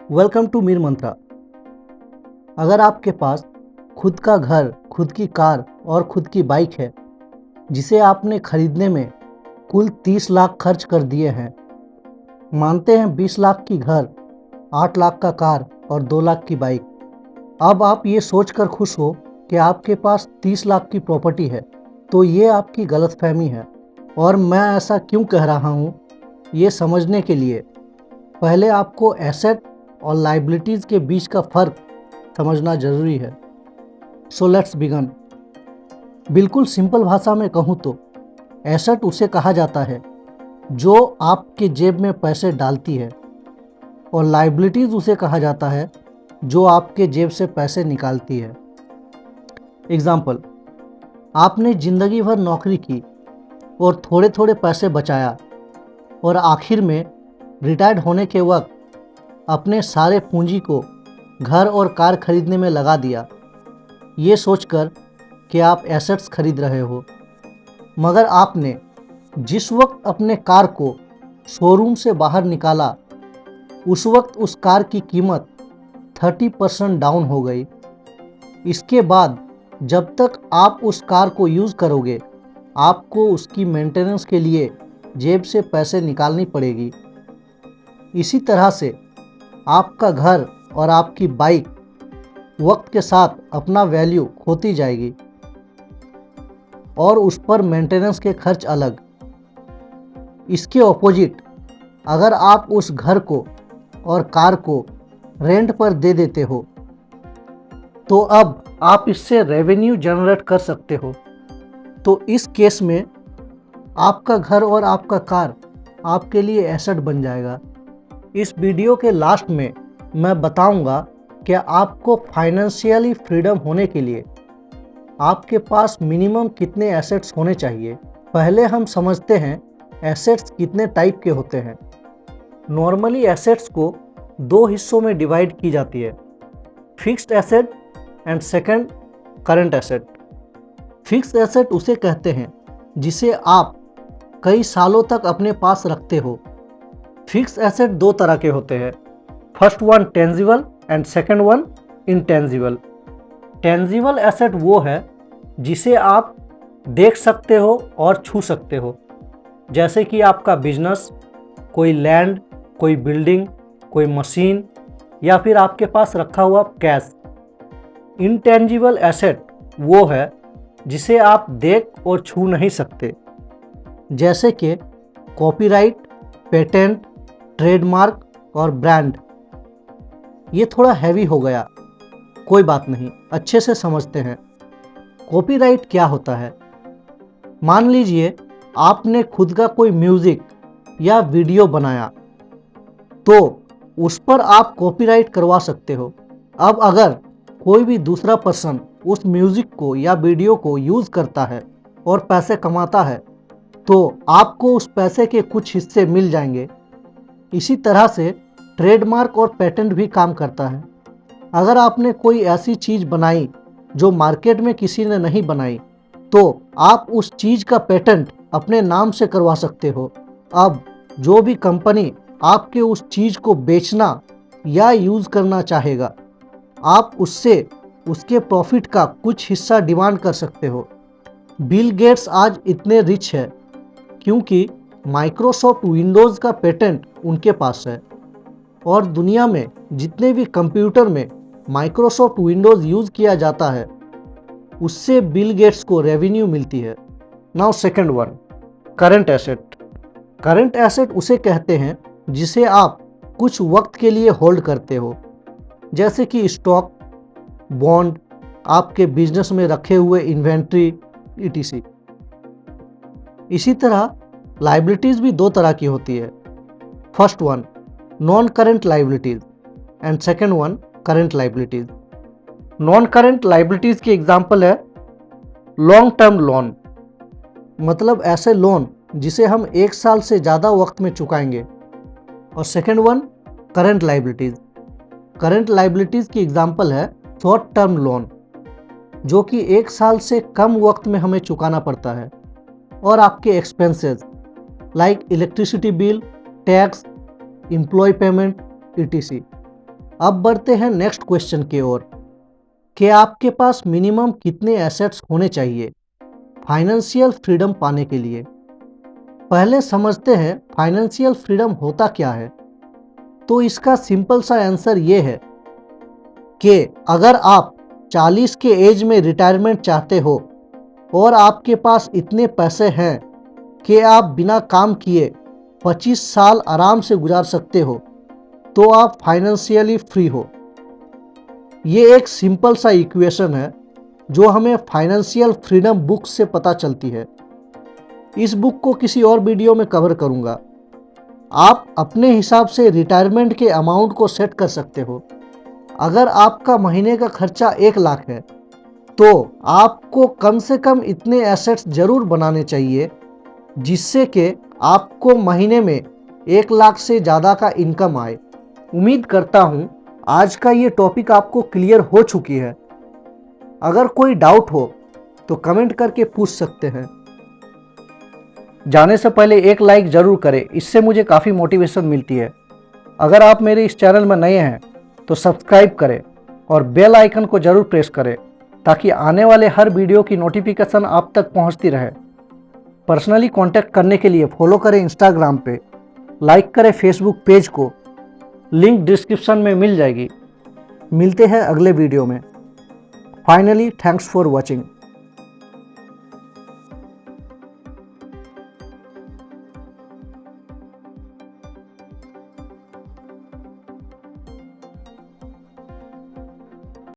Welcome to Mir मंत्रा। अगर आपके पास खुद का घर, खुद की कार और खुद की बाइक है जिसे आपने खरीदने में कुल 30 लाख खर्च कर दिए हैं, मानते हैं 20 लाख की घर, 8 लाख का कार और 2 लाख की बाइक। अब आप ये सोचकर खुश हो कि आपके पास 30 लाख की प्रॉपर्टी है, तो ये आपकी गलतफहमी है। और मैं ऐसा क्यों कह रहा हूँ, ये समझने के लिए पहले आपको एसेट और लाइबिलिटीज़ के बीच का फ़र्क समझना ज़रूरी है। So let's begin. बिल्कुल सिंपल भाषा में कहूँ तो एसेट उसे कहा जाता है जो आपके जेब में पैसे डालती है, और लाइबिलिटीज़ उसे कहा जाता है जो आपके जेब से पैसे निकालती है। एग्ज़ाम्पल, आपने ज़िंदगी भर नौकरी की और थोड़े थोड़े पैसे बचाया और आखिर में रिटायर्ड होने के वक्त अपने सारे पूंजी को घर और कार खरीदने में लगा दिया, ये सोचकर कि आप एसेट्स खरीद रहे हो। मगर आपने जिस वक्त अपने कार को शोरूम से बाहर निकाला, उस वक्त उस कार की कीमत 30% डाउन हो गई। इसके बाद जब तक आप उस कार को यूज़ करोगे, आपको उसकी मेंटेनेंस के लिए जेब से पैसे निकालनी पड़ेगी। इसी तरह से आपका घर और आपकी बाइक वक्त के साथ अपना वैल्यू खोती जाएगी और उस पर मेंटेनेंस के खर्च अलग। इसके ऑपोजिट, अगर आप उस घर को और कार को रेंट पर दे देते हो, तो अब आप इससे रेवेन्यू जनरेट कर सकते हो। तो इस केस में आपका घर और आपका कार आपके लिए एसेट बन जाएगा। इस वीडियो के लास्ट में मैं बताऊंगा कि आपको फाइनेंशियली फ्रीडम होने के लिए आपके पास मिनिमम कितने एसेट्स होने चाहिए। पहले हम समझते हैं एसेट्स कितने टाइप के होते हैं। नॉर्मली एसेट्स को दो हिस्सों में डिवाइड की जाती है, fixed asset and second current asset. Fixed asset उसे कहते हैं जिसे आप कई सालों तक अपने पास रखते हो। फिक्स्ड एसेट दो तरह के होते हैं, first one tangible and second one intangible. Tangible asset वो है जिसे आप देख सकते हो और छू सकते हो, जैसे कि आपका बिजनेस, कोई लैंड, कोई बिल्डिंग, कोई मशीन या फिर आपके पास रखा हुआ कैश। इंटेंजिबल एसेट वो है जिसे आप देख और छू नहीं सकते, जैसे कि कॉपीराइट, पेटेंट, ट्रेडमार्क और ब्रांड। ये थोड़ा हैवी हो गया, कोई बात नहीं, अच्छे से समझते हैं। कॉपीराइट क्या होता है? मान लीजिए आपने खुद का कोई म्यूज़िक या वीडियो बनाया, तो उस पर आप कॉपीराइट करवा सकते हो। अब अगर कोई भी दूसरा पर्सन उस म्यूज़िक को या वीडियो को यूज़ करता है और पैसे कमाता है, तो आपको उस पैसे के कुछ हिस्से मिल जाएंगे। इसी तरह से ट्रेडमार्क और पेटेंट भी काम करता है। अगर आपने कोई ऐसी चीज़ बनाई जो मार्केट में किसी ने नहीं बनाई, तो आप उस चीज़ का पेटेंट अपने नाम से करवा सकते हो। अब जो भी कंपनी आपके उस चीज़ को बेचना या यूज़ करना चाहेगा, आप उससे उसके प्रॉफिट का कुछ हिस्सा डिमांड कर सकते हो। बिल गेट्स आज इतने रिच है क्योंकि माइक्रोसॉफ्ट विंडोज़ का पेटेंट उनके पास है, और दुनिया में जितने भी कंप्यूटर में माइक्रोसॉफ्ट विंडोज़ यूज़ किया जाता है, उससे बिल गेट्स को रेवेन्यू मिलती है। Now second one, current asset. Current asset उसे कहते हैं जिसे आप कुछ वक्त के लिए होल्ड करते हो, जैसे कि स्टॉक, बॉन्ड, आपके बिजनेस में रखे हुए इन्वेंट्री, etc। इसी तरह लाइबिलिटीज़ भी दो तरह की होती है, first one non current liabilities and second one current liabilities. Non current liabilities की एग्जांपल है लॉन्ग टर्म लोन, मतलब ऐसे लोन जिसे हम 1 साल से ज़्यादा वक्त में चुकाएंगे। और second one current liabilities. Current liabilities की एग्जांपल है शॉर्ट टर्म लोन, जो कि 1 साल से कम वक्त में हमें चुकाना पड़ता है, और आपके expenses like electricity bill, tax, employ payment, etc। अब बढ़ते हैं नेक्स्ट क्वेश्चन की ओर कि आपके पास मिनिमम कितने एसेट्स होने चाहिए फाइनेंशियल फ्रीडम पाने के लिए। पहले समझते हैं फाइनेंशियल फ्रीडम होता क्या है। तो इसका सिंपल सा आंसर ये है कि अगर आप 40 के एज में रिटायरमेंट चाहते हो और आपके पास इतने पैसे हैं कि आप बिना काम किए 25 साल आराम से गुजार सकते हो, तो आप फाइनेंशियली फ्री हो। ये एक सिंपल सा इक्वेशन है जो हमें फाइनेंशियल फ्रीडम बुक से पता चलती है। इस बुक को किसी और वीडियो में कवर करूंगा। आप अपने हिसाब से रिटायरमेंट के अमाउंट को सेट कर सकते हो। अगर आपका महीने का खर्चा 1 लाख है तो आपको कम से कम इतने एसेट्स जरूर बनाने चाहिए जिससे कि आपको महीने में 1 लाख से ज़्यादा का इनकम आए। उम्मीद करता हूँ आज का ये टॉपिक आपको क्लियर हो चुकी है। अगर कोई डाउट हो तो कमेंट करके पूछ सकते हैं। जाने से पहले एक लाइक ज़रूर करें, इससे मुझे काफ़ी मोटिवेशन मिलती है। अगर आप मेरे इस चैनल में नए हैं तो सब्सक्राइब करें और बेल आइकन को ज़रूर प्रेस करें ताकि आने वाले हर वीडियो की नोटिफिकेशन आप तक पहुंचती रहे। पर्सनली कांटेक्ट करने के लिए फॉलो करें इंस्टाग्राम पे, लाइक करें फेसबुक पेज को, लिंक डिस्क्रिप्शन में मिल जाएगी। मिलते हैं अगले वीडियो में। Finally thanks for watching.